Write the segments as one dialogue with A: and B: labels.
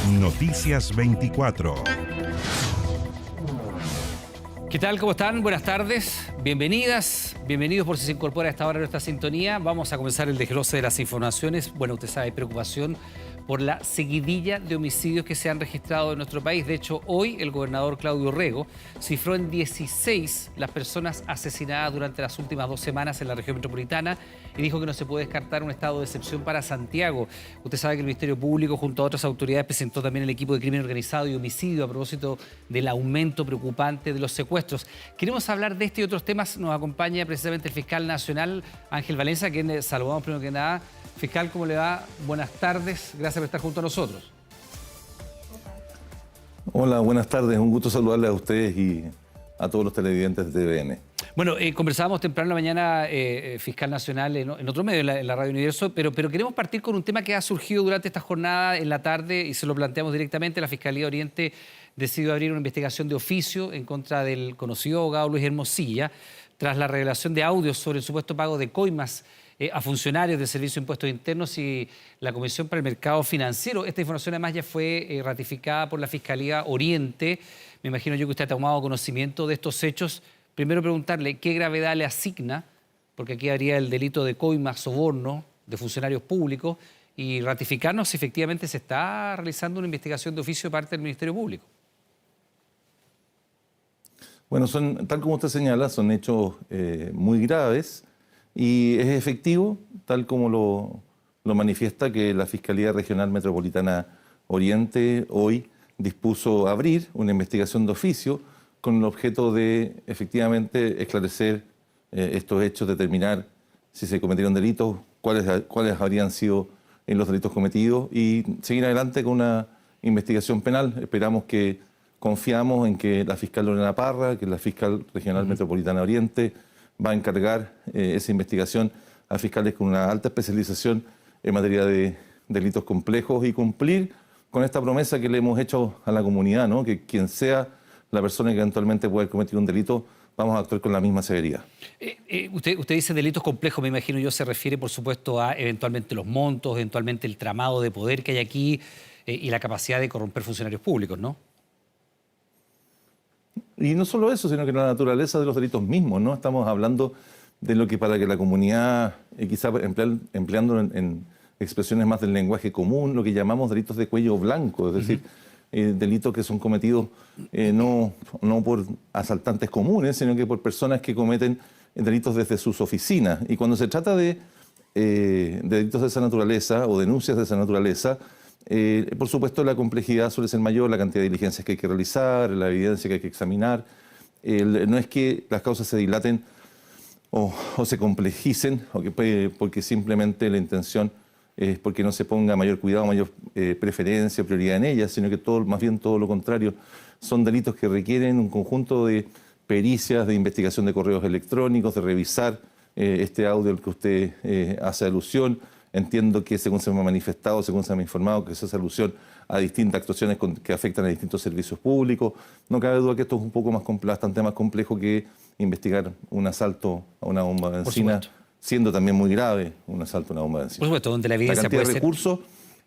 A: Noticias 24.
B: ¿Qué tal? ¿Cómo están? Buenas tardes. Bienvenidas, bienvenidos por si se incorpora a esta hora a nuestra sintonía. Vamos a comenzar el desglose de las informaciones. Bueno, usted sabe, hay preocupación por la seguidilla de homicidios que se han registrado en nuestro país. De hecho, hoy el gobernador Claudio Rego cifró en 16 las personas asesinadas durante las últimas 2 semanas en la región metropolitana y dijo que no se puede descartar un estado de excepción para Santiago. Usted sabe que el Ministerio Público, junto a otras autoridades, presentó también el equipo de crimen organizado y homicidio a propósito del aumento preocupante de los secuestros. Queremos hablar de este y otros temas. Nos acompaña precisamente el fiscal nacional, Ángel Valencia, a quien saludamos primero que nada. Fiscal, ¿cómo le va? Buenas tardes. Gracias por estar junto a nosotros.
C: Hola, buenas tardes. Un gusto saludarles a ustedes y a todos los televidentes de TVN.
B: Bueno, conversábamos temprano en la mañana, fiscal nacional, en otro medio, en la Radio Universo, pero queremos partir con un tema que ha surgido durante esta jornada en la tarde y se lo planteamos directamente. La Fiscalía Oriente decidió abrir una investigación de oficio en contra del conocido abogado Luis Hermosilla tras la revelación de audios sobre el supuesto pago de coimas a funcionarios del Servicio de Impuestos Internos y la Comisión para el Mercado Financiero. Esta información además ya fue ratificada por la Fiscalía Oriente. Me imagino yo que usted ha tomado conocimiento de estos hechos. Primero preguntarle qué gravedad le asigna, porque aquí habría el delito de coimas, soborno de funcionarios públicos, y ratificarnos si efectivamente se está realizando una investigación de oficio de parte del Ministerio Público.
C: Bueno, tal como usted señala, son hechos muy graves. Y es efectivo, tal como lo manifiesta, que la Fiscalía Regional Metropolitana Oriente hoy dispuso abrir una investigación de oficio con el objeto de efectivamente esclarecer estos hechos, determinar si se cometieron delitos, cuáles habrían sido los delitos cometidos y seguir adelante con una investigación penal. Confiamos en que la fiscal Lorena Parra, que es la fiscal Regional Metropolitana Oriente, va a encargar esa investigación a fiscales con una alta especialización en materia de delitos complejos y cumplir con esta promesa que le hemos hecho a la comunidad, ¿no? Que quien sea la persona que eventualmente pueda cometer un delito, vamos a actuar con la misma severidad.
B: Usted dice delitos complejos, me imagino yo, se refiere por supuesto a eventualmente los montos, eventualmente el tramado de poder que hay aquí y la capacidad de corromper funcionarios públicos, ¿no?
C: Y no solo eso, sino que la naturaleza de los delitos mismos, ¿no? Estamos hablando de lo que para que la comunidad, quizá empleando en expresiones más del lenguaje común, lo que llamamos delitos de cuello blanco, es decir, delitos que son cometidos no por asaltantes comunes, sino que por personas que cometen delitos desde sus oficinas. Y cuando se trata de delitos de esa naturaleza o denuncias de esa naturaleza, por supuesto la complejidad suele ser mayor, la cantidad de diligencias que hay que realizar, la evidencia que hay que examinar. No es que las causas se dilaten o se complejicen, porque simplemente la intención es porque no se ponga mayor cuidado, mayor preferencia, prioridad en ellas, sino que más bien todo lo contrario. Son delitos que requieren un conjunto de pericias, de investigación de correos electrónicos, de revisar este audio al que usted hace alusión. Entiendo que según se me ha manifestado, según se me ha informado, que se hace alusión a distintas actuaciones que afectan a distintos servicios públicos. No cabe duda que esto es un poco bastante más complejo que investigar un asalto a una bomba de benzina, siendo también muy grave un asalto a una bomba de benzina.
B: Por supuesto, donde la evidencia
C: la cantidad de recursos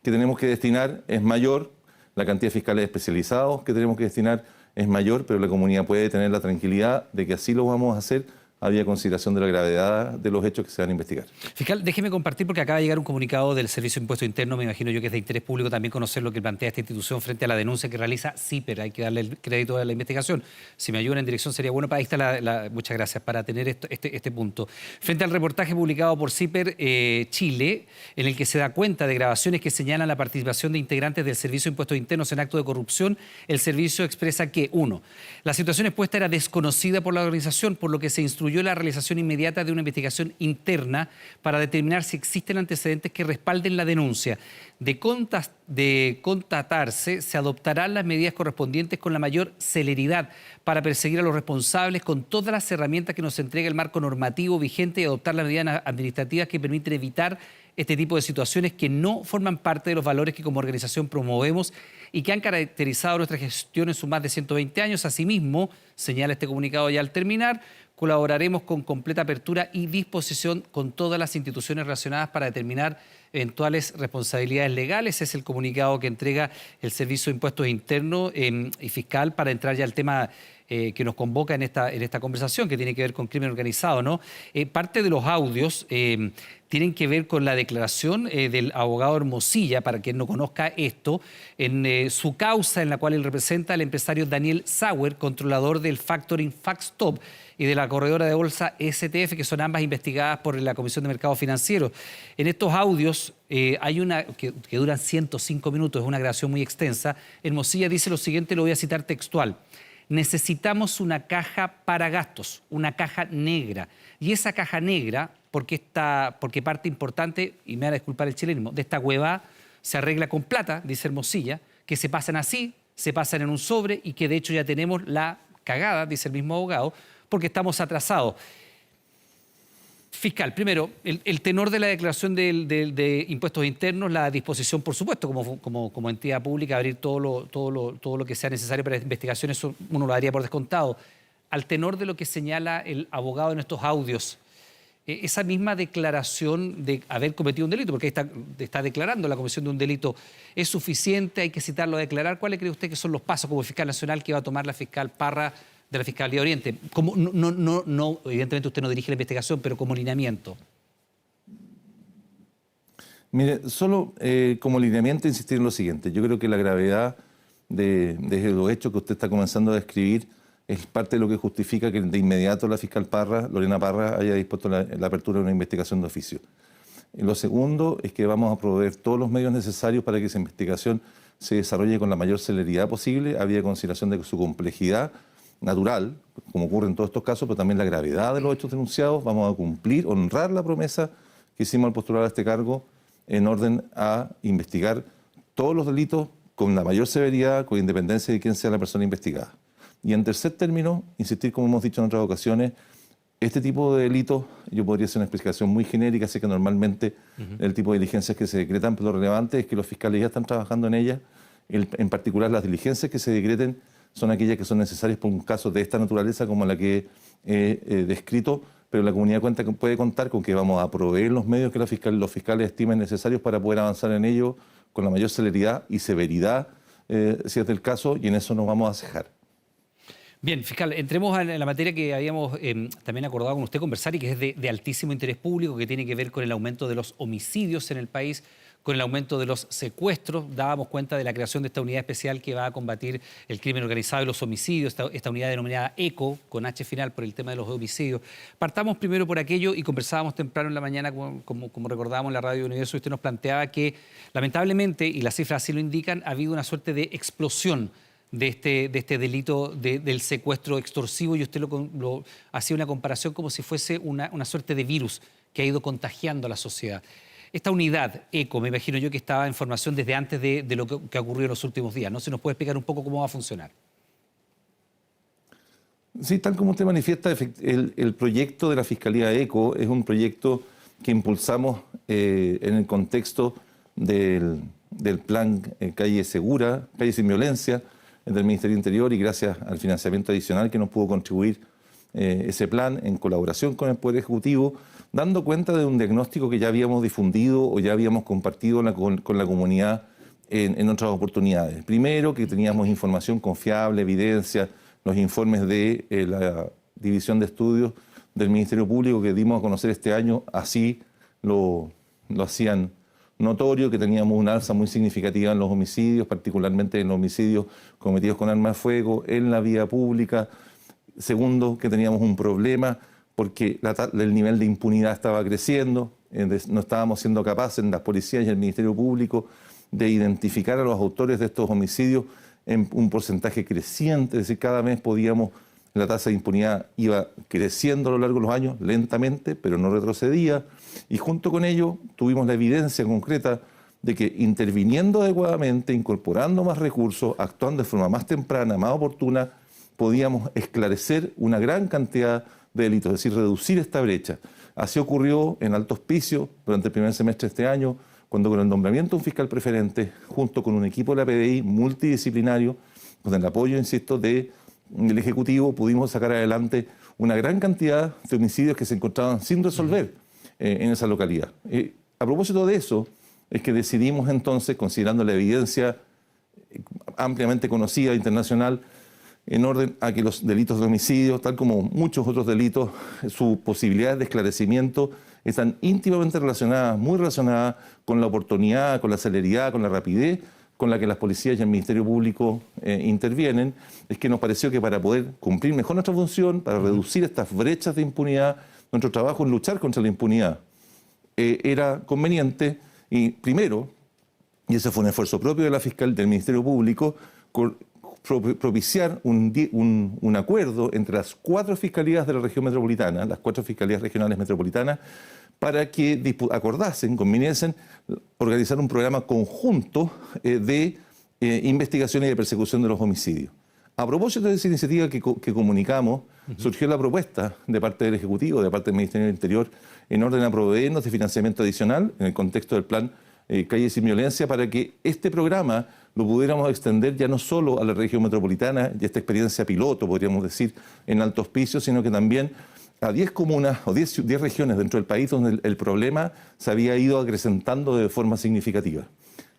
C: que tenemos que destinar es mayor, la cantidad de fiscales especializados que tenemos que destinar es mayor, pero la comunidad puede tener la tranquilidad de que así lo vamos a hacer había consideración de la gravedad de los hechos que se van a investigar.
B: Fiscal, déjeme compartir porque acaba de llegar un comunicado del Servicio de Impuestos Internos, me imagino yo que es de interés público también conocer lo que plantea esta institución frente a la denuncia que realiza CIPER. Hay que darle el crédito a la investigación. Si me ayudan en dirección sería bueno. Ahí está muchas gracias para tener este punto. Frente al reportaje publicado por CIPER Chile, en el que se da cuenta de grabaciones que señalan la participación de integrantes del Servicio de Impuestos Internos en actos de corrupción, el servicio expresa que, 1, la situación expuesta era desconocida por la organización, por lo que se instruyó la realización inmediata de una investigación interna para determinar si existen antecedentes que respalden la denuncia. De constatarse, se adoptarán las medidas correspondientes con la mayor celeridad para perseguir a los responsables con todas las herramientas que nos entrega el marco normativo vigente y adoptar las medidas administrativas que permiten evitar este tipo de situaciones que no forman parte de los valores que como organización promovemos y que han caracterizado nuestra gestión en sus más de 120 años. Asimismo, señala este comunicado ya al terminar, colaboraremos con completa apertura y disposición con todas las instituciones relacionadas para determinar eventuales responsabilidades legales. Es el comunicado que entrega el Servicio de Impuestos Internos y Fiscal para entrar ya al tema que nos convoca en esta conversación, que tiene que ver con crimen organizado, ¿no? Parte de los audios tienen que ver con la declaración del abogado Hermosilla, para quien no conozca esto, en su causa en la cual él representa al empresario Daniel Sauer, controlador del factoring Facstop y de la corredora de bolsa STF, que son ambas investigadas por la Comisión de Mercados Financieros. En estos audios hay una que duran 105 minutos, es una grabación muy extensa. Hermosilla dice lo siguiente, lo voy a citar textual: necesitamos una caja para gastos, una caja negra. Y esa caja negra, porque parte importante, y me van a disculpar el chilenismo, de esta hueva se arregla con plata, dice Hermosilla, que se pasan así, se pasan en un sobre y que de hecho ya tenemos la cagada, dice el mismo abogado, porque estamos atrasados. Fiscal, primero, el tenor de la declaración de impuestos internos, la disposición, por supuesto, como entidad pública, abrir todo lo que sea necesario para la investigación, eso uno lo daría por descontado. Al tenor de lo que señala el abogado en estos audios, esa misma declaración de haber cometido un delito, porque ahí está declarando la comisión de un delito, ¿es suficiente? ¿Hay que citarlo a declarar? ¿Cuáles cree usted que son los pasos como fiscal nacional que va a tomar la fiscal Parra de la Fiscalía Oriente? Como, no, evidentemente usted no dirige la investigación, pero como lineamiento.
C: Mire, solo como lineamiento insistir en lo siguiente. Yo creo que la gravedad de los hechos que usted está comenzando a describir es parte de lo que justifica que de inmediato la fiscal Parra, Lorena Parra, haya dispuesto la apertura de una investigación de oficio. Y lo segundo es que vamos a proveer todos los medios necesarios para que esa investigación se desarrolle con la mayor celeridad posible, habida consideración de su complejidad natural, como ocurre en todos estos casos, pero también la gravedad de los hechos denunciados. Vamos a cumplir, honrar la promesa que hicimos al postular a este cargo en orden a investigar todos los delitos con la mayor severidad, con independencia de quién sea la persona investigada. Y en tercer término, insistir, como hemos dicho en otras ocasiones, este tipo de delitos, yo podría hacer una explicación muy genérica, sé que normalmente el tipo de diligencias que se decretan, pero lo relevante es que los fiscales ya están trabajando en ellas. En particular, las diligencias que se decreten son aquellas que son necesarias por un caso de esta naturaleza como la que he descrito, pero la comunidad puede contar con que vamos a proveer los medios que los fiscales estimen necesarios para poder avanzar en ello con la mayor celeridad y severidad, si es del caso, y en eso nos vamos a cejar.
B: Bien, fiscal, entremos en la materia que habíamos también acordado con usted conversar y que es de altísimo interés público, que tiene que ver con el aumento de los homicidios en el país, con el aumento de los secuestros. Dábamos cuenta de la creación de esta unidad especial que va a combatir el crimen organizado y los homicidios, esta unidad denominada ECO, con H final por el tema de los homicidios. Partamos primero por aquello, y conversábamos temprano en la mañana, como recordábamos en la Radio Universo, usted nos planteaba que lamentablemente, y las cifras así lo indican, ha habido una suerte de explosión de este delito del secuestro extorsivo, y usted lo hacía una comparación como si fuese una suerte de virus que ha ido contagiando a la sociedad. Esta unidad ECO, me imagino yo que estaba en formación desde antes de lo que ha ocurrido en los últimos días, ¿no? ¿Se nos puede explicar un poco cómo va a funcionar?
C: Sí, tal como usted manifiesta, el proyecto de la Fiscalía ECO es un proyecto que impulsamos en el contexto del plan Calle Segura, Calle Sin Violencia, del Ministerio del Interior, y gracias al financiamiento adicional que nos pudo contribuir ese plan en colaboración con el Poder Ejecutivo, dando cuenta de un diagnóstico que ya habíamos difundido o ya habíamos compartido con la comunidad en otras oportunidades. Primero, que teníamos información confiable, evidencia, los informes de la División de Estudios del Ministerio Público que dimos a conocer este año, así lo hacían notorio, que teníamos una alza muy significativa en los homicidios, particularmente en los homicidios cometidos con arma de fuego en la vía pública. Segundo, que teníamos un problema porque el nivel de impunidad estaba creciendo, no estábamos siendo capaces en las policías y el Ministerio Público de identificar a los autores de estos homicidios en un porcentaje creciente, es decir, cada mes la tasa de impunidad iba creciendo a lo largo de los años, lentamente, pero no retrocedía, y junto con ello tuvimos la evidencia concreta de que interviniendo adecuadamente, incorporando más recursos, actuando de forma más temprana, más oportuna, podíamos esclarecer una gran cantidad de delitos, es decir, reducir esta brecha. Así ocurrió en Alto Hospicio durante el primer semestre de este año, cuando con el nombramiento de un fiscal preferente, junto con un equipo de la PDI multidisciplinario, con el apoyo, insisto, del Ejecutivo, pudimos sacar adelante una gran cantidad de homicidios que se encontraban sin resolver en esa localidad. A propósito de eso, es que decidimos entonces, considerando la evidencia ampliamente conocida internacional, en orden a que los delitos de homicidio, tal como muchos otros delitos, sus posibilidades de esclarecimiento están íntimamente relacionadas, muy relacionadas con la oportunidad, con la celeridad, con la rapidez con la que las policías y el Ministerio Público intervienen. Es que nos pareció que para poder cumplir mejor nuestra función, para reducir estas brechas de impunidad, nuestro trabajo en luchar contra la impunidad, era conveniente, y primero, y ese fue un esfuerzo propio de la fiscal del Ministerio Público, propiciar un acuerdo entre las 4 fiscalías de la región metropolitana, las 4 fiscalías regionales metropolitanas, para que acordasen, conviniesen, organizar un programa conjunto de investigación y de persecución de los homicidios. A propósito de esa iniciativa que comunicamos, surgió la propuesta de parte del Ejecutivo, de parte del Ministerio del Interior, en orden a proveernos de financiamiento adicional en el contexto del plan Calles sin Violencia, para que este programa lo pudiéramos extender ya no solo a la región metropolitana y esta experiencia piloto, podríamos decir, en Alto Hospicio, sino que también a 10 comunas o 10 regiones dentro del país donde el problema se había ido acrecentando de forma significativa.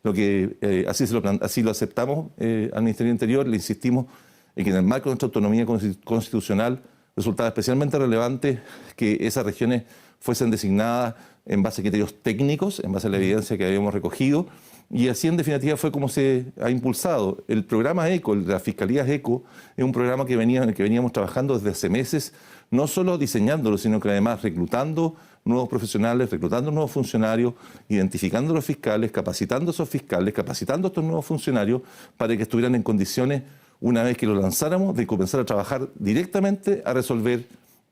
C: Lo que así lo aceptamos al Ministerio del Interior, le insistimos en que en el marco de nuestra autonomía constitucional resultaba especialmente relevante que esas regiones fuesen designadas en base a criterios técnicos, en base a la evidencia que habíamos recogido, y así en definitiva fue como se ha impulsado. El programa ECO, el de las Fiscalías ECO, es un programa en el que veníamos trabajando desde hace meses, no solo diseñándolo, sino que además reclutando nuevos profesionales, reclutando nuevos funcionarios, identificando a los fiscales, capacitando a esos fiscales, capacitando a estos nuevos funcionarios para que estuvieran en condiciones, una vez que lo lanzáramos, de comenzar a trabajar directamente a resolver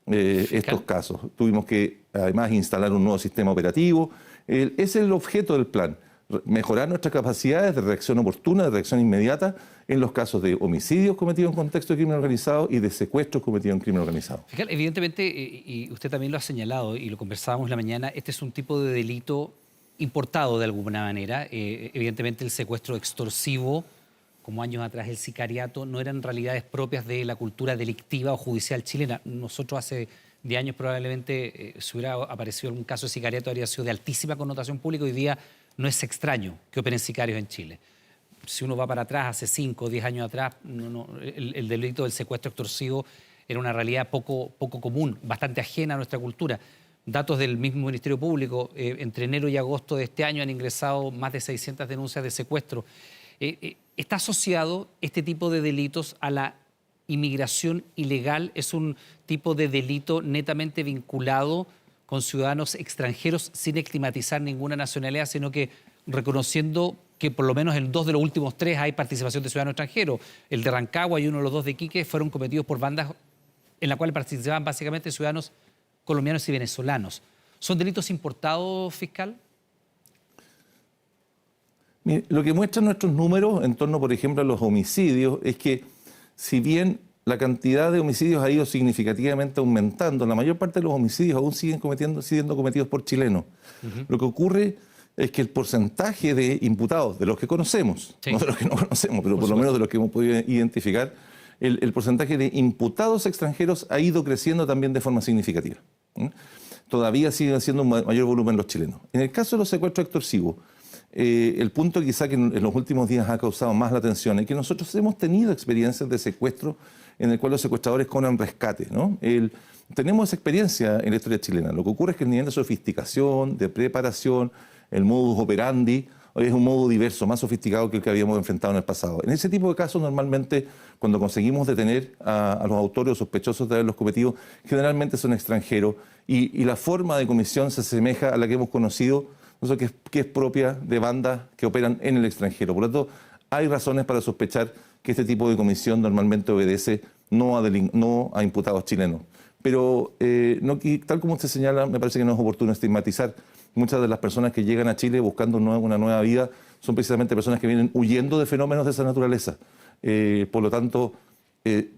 C: estos casos. Tuvimos que además instalar un nuevo sistema operativo. Ese es el objeto del plan: mejorar nuestras capacidades de reacción oportuna, de reacción inmediata en los casos de homicidios cometidos en contexto de crimen organizado y de secuestros cometidos en crimen organizado.
B: Fiscal, evidentemente, y usted también lo ha señalado y lo conversábamos la mañana, este es un tipo de delito importado de alguna manera. Evidentemente el secuestro extorsivo, como años atrás el sicariato, no eran realidades propias de la cultura delictiva o judicial chilena. Nosotros hace 10 años probablemente, si hubiera aparecido algún caso de sicariato, habría sido de altísima connotación pública. Hoy día no es extraño que operen sicarios en Chile. Si uno va para atrás, hace 5 o 10 años atrás, el delito del secuestro extorsivo era una realidad poco común, bastante ajena a nuestra cultura. Datos del mismo Ministerio Público, entre enero y agosto de este año han ingresado más de 600 denuncias de secuestro. ¿Está asociado este tipo de delitos a la inmigración ilegal? ¿Es un tipo de delito netamente vinculado con ciudadanos extranjeros sin estigmatizar ninguna nacionalidad, sino que reconociendo que por lo menos en 2 de los últimos 3 hay participación de ciudadanos extranjeros? El de Rancagua y uno de los 2 de Iquique fueron cometidos por bandas en las cuales participaban básicamente ciudadanos colombianos y venezolanos. ¿Son delitos importados, fiscal?
C: Mire, lo que muestran nuestros números en torno, por ejemplo, a los homicidios es que, si bien la cantidad de homicidios ha ido significativamente aumentando, la mayor parte de los homicidios aún siguen siendo cometidos por chilenos. Lo que ocurre es que el porcentaje de imputados, de los que conocemos, no de los que no conocemos, pero por lo menos de los que hemos podido identificar, el porcentaje de imputados extranjeros ha ido creciendo también de forma significativa. Todavía siguen siendo un mayor volumen los chilenos. En el caso de los secuestros extorsivos, el punto quizá que en los últimos días ha causado más la atención es que nosotros hemos tenido experiencias de secuestro en el cual los secuestradores cobran rescate, ¿no? Tenemos esa experiencia en la historia chilena. Lo que ocurre es que el nivel de sofisticación, de preparación, el modus operandi es un modo diverso, más sofisticado que el que habíamos enfrentado en el pasado. En ese tipo de casos, normalmente, cuando conseguimos detener a los autores o sospechosos de haberlos cometido, generalmente son extranjeros y la forma de comisión se asemeja a la que hemos conocido, que es propia de bandas que operan en el extranjero. Por lo tanto, hay razones para sospechar que este tipo de comisión normalmente obedece no a imputados chilenos. Pero, tal como usted señala, me parece que no es oportuno estigmatizar. Muchas de las personas que llegan a Chile buscando una nueva vida son precisamente personas que vienen huyendo de fenómenos de esa naturaleza. Por lo tanto,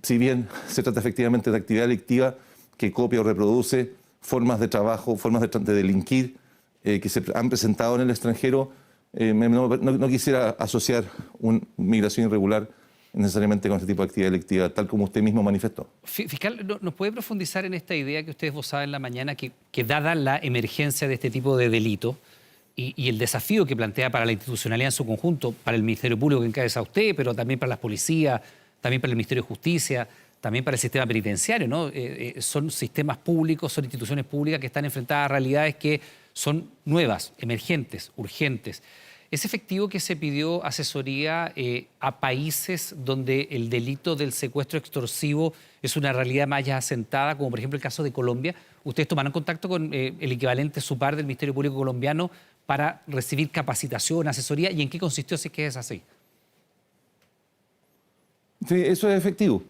C: si bien se trata efectivamente de actividad delictiva que copia o reproduce formas de trabajo, formas de delinquir que se han presentado en el extranjero, no quisiera asociar una migración irregular necesariamente con este tipo de actividad delictiva, tal como usted mismo manifestó.
B: Fiscal, ¿nos puede profundizar en esta idea que usted esbozaba en la mañana, que dada la emergencia de este tipo de delito y el desafío que plantea para la institucionalidad en su conjunto, para el Ministerio Público que encabeza usted, pero también para las policías, también para el Ministerio de Justicia, también para el sistema penitenciario, ¿no? Son sistemas públicos, son instituciones públicas que están enfrentadas a realidades que son nuevas, emergentes, urgentes. ¿Es efectivo que se pidió asesoría a países donde el delito del secuestro extorsivo es una realidad más ya asentada, como por ejemplo el caso de Colombia? ¿Ustedes tomaron contacto con el equivalente SUPAR del Ministerio Público colombiano para recibir capacitación, asesoría? ¿Y en qué consistió si es que es así?
C: Sí, eso es efectivo.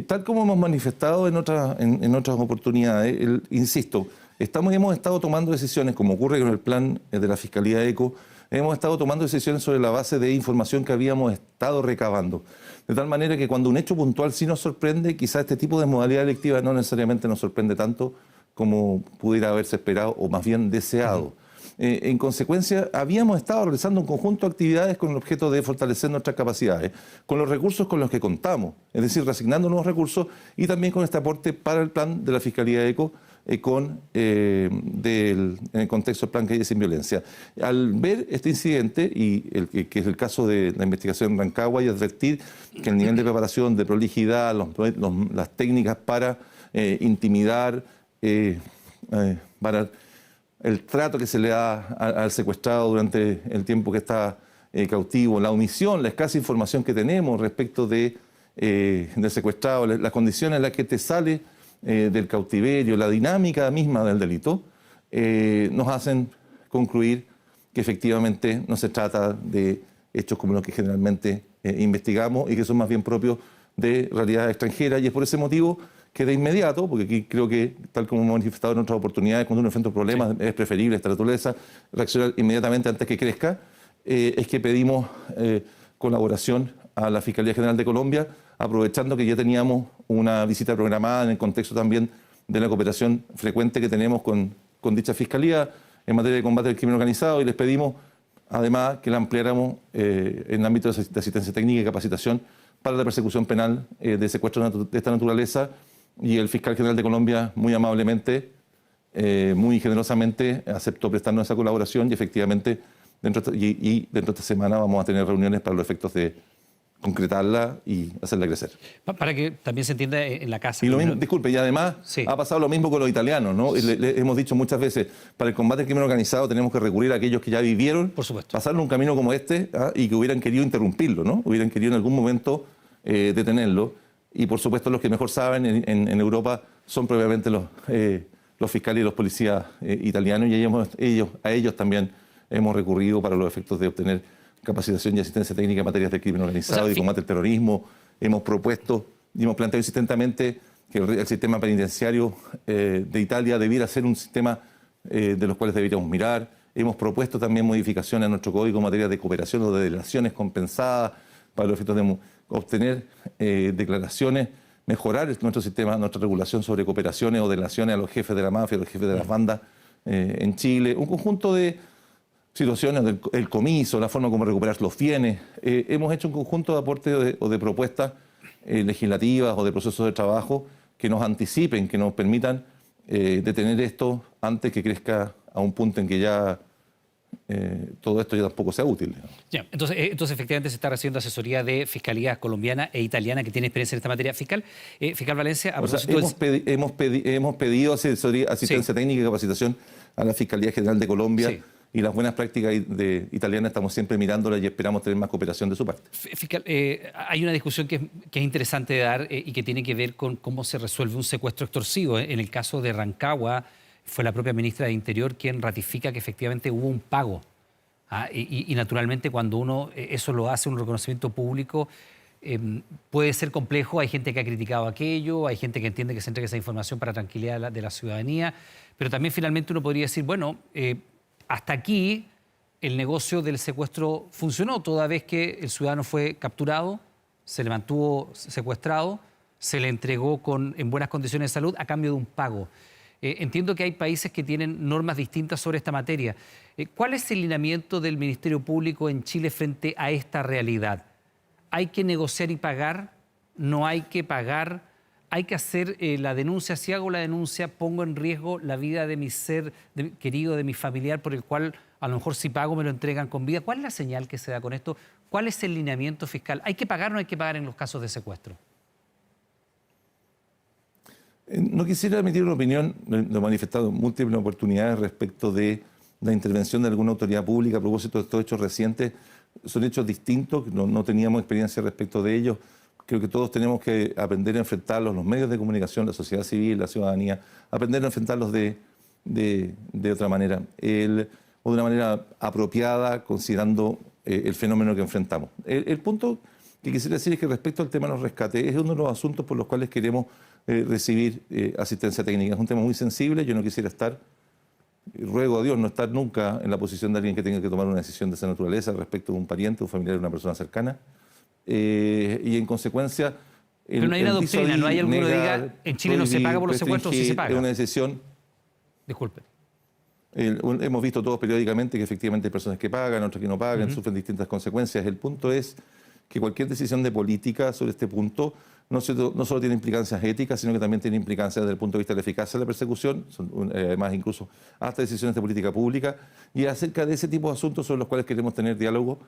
C: Tal como hemos manifestado en otras oportunidades, insisto, hemos estado tomando decisiones, como ocurre con el plan de la Fiscalía ECO, hemos estado tomando decisiones sobre la base de información que habíamos estado recabando. De tal manera que cuando un hecho puntual sí nos sorprende, quizás este tipo de modalidad delictiva no necesariamente nos sorprende tanto como pudiera haberse esperado o más bien deseado. En consecuencia, habíamos estado realizando un conjunto de actividades con el objeto de fortalecer nuestras capacidades, con los recursos con los que contamos, es decir, reasignando nuevos recursos y también con este aporte para el plan de la Fiscalía ECO, en el contexto del plan Calles Sin Violencia. Al ver este incidente, que es el caso de la investigación en Rancagua, y advertir que el nivel de preparación, de prolijidad, las técnicas para intimidar, para el trato que se le da al secuestrado durante el tiempo que está cautivo, la omisión, la escasa información que tenemos respecto del secuestrado, las condiciones en las que te sale del cautiverio, la dinámica misma del delito, nos hacen concluir que efectivamente no se trata de hechos como los que generalmente investigamos y que son más bien propios de realidades extranjeras, y es por ese motivo que de inmediato, porque aquí creo que, tal como hemos manifestado en otras oportunidades, cuando uno enfrenta problemas es preferible esta naturaleza, reaccionar inmediatamente antes que crezca, es que pedimos colaboración a la Fiscalía General de Colombia, aprovechando que ya teníamos una visita programada en el contexto también de la cooperación frecuente que tenemos con dicha Fiscalía en materia de combate al crimen organizado, y les pedimos además que la ampliáramos en el ámbito de asistencia técnica y capacitación para la persecución penal de secuestros de esta naturaleza, y el Fiscal General de Colombia muy amablemente, muy generosamente aceptó prestarnos esa colaboración, y efectivamente dentro de esta semana vamos a tener reuniones para los efectos de concretarla y hacerla crecer.
B: Para que también se entienda en la casa.
C: Y lo mismo, disculpe, y además ha pasado lo mismo con los italianos, ¿no? Le hemos dicho muchas veces, para el combate al crimen organizado tenemos que recurrir a aquellos que ya vivieron,
B: por supuesto,
C: pasaron un camino como este, y que hubieran querido interrumpirlo, ¿no? Hubieran querido en algún momento detenerlo. Y por supuesto los que mejor saben en Europa son probablemente los fiscales y los policías italianos, y a ellos también hemos recurrido para los efectos de obtener capacitación y asistencia técnica en materias de crimen organizado y combate al terrorismo. Hemos propuesto y hemos planteado insistentemente que el sistema penitenciario de Italia debiera ser un sistema de los cuales deberíamos mirar. Hemos propuesto también modificaciones a nuestro código en materia de cooperación o de delaciones compensadas para los efectos de obtener declaraciones, mejorar nuestro sistema, nuestra regulación sobre cooperaciones o delaciones a los jefes de la mafia, a los jefes de las bandas en Chile. Un conjunto de situaciones del comiso, la forma como recuperar los bienes. Hemos hecho un conjunto de aportes o de propuestas legislativas o de procesos de trabajo que nos anticipen, que nos permitan detener esto antes que crezca a un punto en que ya todo esto ya tampoco sea útil.
B: Ya, entonces efectivamente se está recibiendo asesoría de fiscalías colombiana e italiana que tienen experiencia en esta materia. Fiscal Valencia,
C: hemos pedido asistencia técnica y capacitación a la Fiscalía General de Colombia. Sí. Y las buenas prácticas italianas estamos siempre mirándolas y esperamos tener más cooperación de su parte.
B: Fiscal, hay una discusión que es interesante de dar y que tiene que ver con cómo se resuelve un secuestro extorsivo. En el caso de Rancagua, fue la propia ministra de Interior quien ratifica que efectivamente hubo un pago. Y naturalmente cuando uno eso lo hace, un reconocimiento público, puede ser complejo. Hay gente que ha criticado aquello, hay gente que entiende que se entregue esa información para tranquilidad de la ciudadanía, pero también finalmente uno podría decir, bueno, hasta aquí el negocio del secuestro funcionó, toda vez que el ciudadano fue capturado, se le mantuvo secuestrado, se le entregó en buenas condiciones de salud a cambio de un pago. Entiendo que hay países que tienen normas distintas sobre esta materia. ¿Cuál es el lineamiento del Ministerio Público en Chile frente a esta realidad? hay que negociar y pagar, no hay que pagar, hay que hacer la denuncia. Si hago la denuncia, pongo en riesgo la vida de mi ser querido, de mi familiar, por el cual a lo mejor si pago me lo entregan con vida. ¿Cuál es la señal que se da con esto? ¿Cuál es el lineamiento fiscal? ¿Hay que pagar o no hay que pagar en los casos de secuestro?
C: No quisiera emitir una opinión, lo he manifestado en múltiples oportunidades respecto de la intervención de alguna autoridad pública a propósito de estos hechos recientes. Son hechos distintos, no teníamos experiencia respecto de ellos. Creo que todos tenemos que aprender a enfrentarlos, los medios de comunicación, la sociedad civil, la ciudadanía, aprender a enfrentarlos de otra manera, o de una manera apropiada, considerando el fenómeno que enfrentamos. El punto que quisiera decir es que respecto al tema de los rescates, es uno de los asuntos por los cuales queremos recibir asistencia técnica. Es un tema muy sensible, yo no quisiera estar, ruego a Dios no estar nunca en la posición de alguien que tenga que tomar una decisión de esa naturaleza respecto de un pariente, un familiar, una persona cercana. Y en consecuencia...
B: Pero no hay una doctrina, no hay alguno que diga, en Chile no se paga por los secuestros, sí se paga.
C: Es una decisión...
B: Disculpe.
C: Hemos visto todos periódicamente que efectivamente hay personas que pagan, otras que no pagan, sufren distintas consecuencias. El punto es que cualquier decisión de política sobre este punto no solo tiene implicancias éticas, sino que también tiene implicancias desde el punto de vista de la eficacia de la persecución, además incluso hasta decisiones de política pública, y acerca de ese tipo de asuntos sobre los cuales queremos tener diálogo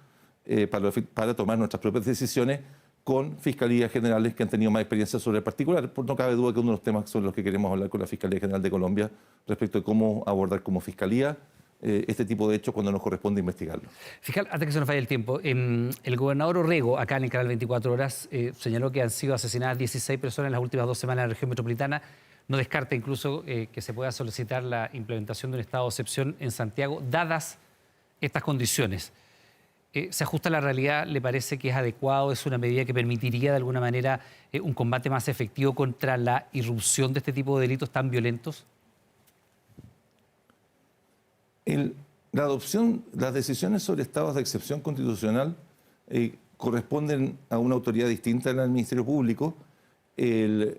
C: para tomar nuestras propias decisiones con fiscalías generales que han tenido más experiencia sobre el particular. No cabe duda que uno de los temas sobre los que queremos hablar con la Fiscalía General de Colombia respecto de cómo abordar como fiscalía este tipo de hechos cuando nos corresponde investigarlo.
B: Fiscal, antes que se nos vaya el tiempo, el gobernador Orrego, acá en el canal 24 Horas, señaló que han sido asesinadas 16 personas en las últimas 2 semanas en la región metropolitana. No descarta incluso que se pueda solicitar la implementación de un estado de excepción en Santiago, dadas estas condiciones. ¿Se ajusta a la realidad? ¿Le parece que es adecuado? ¿Es una medida que permitiría de alguna manera un combate más efectivo contra la irrupción de este tipo de delitos tan violentos?
C: La adopción, las decisiones sobre estados de excepción constitucional corresponden a una autoridad distinta en el Ministerio Público.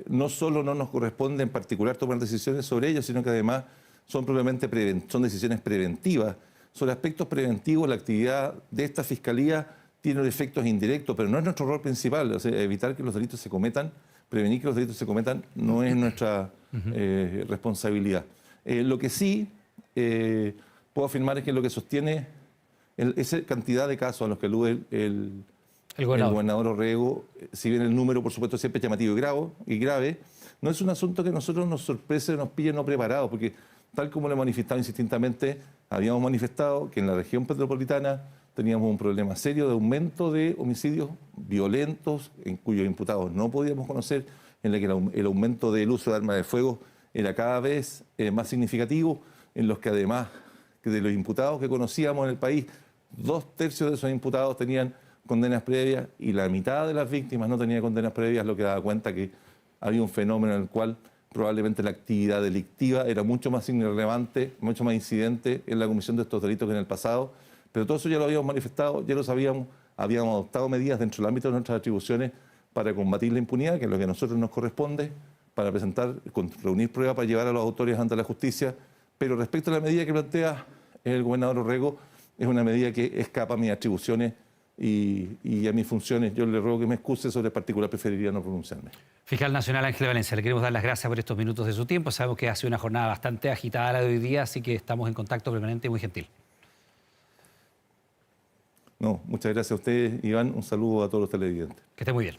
C: No solo no nos corresponde en particular tomar decisiones sobre ellos, sino que además son decisiones preventivas. Sobre aspectos preventivos, la actividad de esta Fiscalía tiene efectos indirectos, pero no es nuestro rol principal. O sea, evitar que los delitos se cometan, prevenir que los delitos se cometan, no es nuestra responsabilidad. Lo que sí puedo afirmar es que lo que sostiene esa cantidad de casos a los que alude el gobernador Orrego, si bien el número, por supuesto, siempre es llamativo y grave, no es un asunto que a nosotros nos sorprese, nos pille no preparados, porque tal como lo he manifestado insistentamente, habíamos manifestado que en la región metropolitana teníamos un problema serio de aumento de homicidios violentos en cuyos imputados no podíamos conocer, en la que el aumento del uso de armas de fuego era cada vez más significativo, en los que además de los imputados que conocíamos en el país, 2/3 de esos imputados tenían condenas previas y la mitad de las víctimas no tenía condenas previas, lo que daba cuenta que había un fenómeno en el cual probablemente la actividad delictiva era mucho más irrelevante, mucho más incidente en la comisión de estos delitos que en el pasado. Pero todo eso ya lo habíamos manifestado, ya lo sabíamos, habíamos adoptado medidas dentro del ámbito de nuestras atribuciones para combatir la impunidad, que es lo que a nosotros nos corresponde, para reunir pruebas para llevar a los autores ante la justicia. Pero respecto a la medida que plantea el gobernador Orrego, es una medida que escapa a mis atribuciones y a mis funciones. Yo le ruego que me excuse, sobre el particular preferiría no pronunciarme.
B: Fiscal Nacional Ángel Valencia, le queremos dar las gracias por estos minutos de su tiempo. Sabemos que ha sido una jornada bastante agitada la de hoy día, así que estamos en contacto permanente y muy gentil.
C: No, muchas gracias a ustedes, Iván. Un saludo a todos los televidentes.
B: Que esté muy bien.